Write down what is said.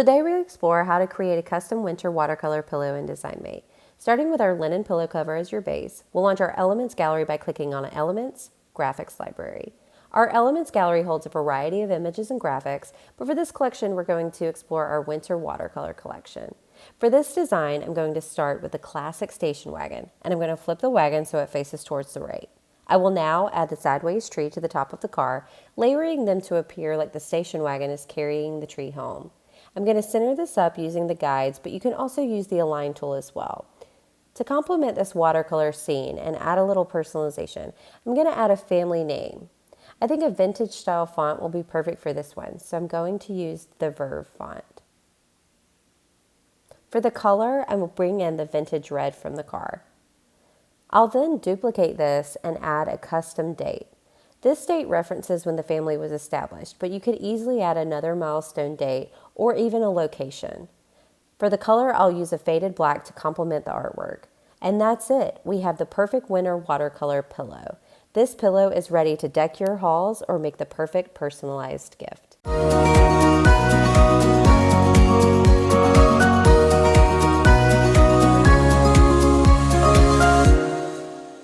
Today we'll explore how to create a custom winter watercolor pillow in DesignMate. Starting with our linen pillow cover as your base, we'll launch our Elements gallery by clicking on Elements, Graphics Library. Our Elements gallery holds a variety of images and graphics, but for this collection we're going to explore our winter watercolor collection. For this design, I'm going to start with the classic station wagon, and I'm going to flip the wagon so it faces towards the right. I will now add the sideways tree to the top of the car, layering them to appear like the station wagon is carrying the tree home. I'm going to center this up using the guides, but you can also use the Align tool as well. To complement this watercolor scene and add a little personalization, I'm going to add a family name. I think a vintage style font will be perfect for this one, so I'm going to use the Verve font. For the color, I will bring in the vintage red from the car. I'll then duplicate this and add a custom date. This date references when the family was established, but you could easily add another milestone date or even a location. For the color, I'll use a faded black to complement the artwork. And that's it. We have the perfect winter watercolor pillow. This pillow is ready to deck your halls or make the perfect personalized gift.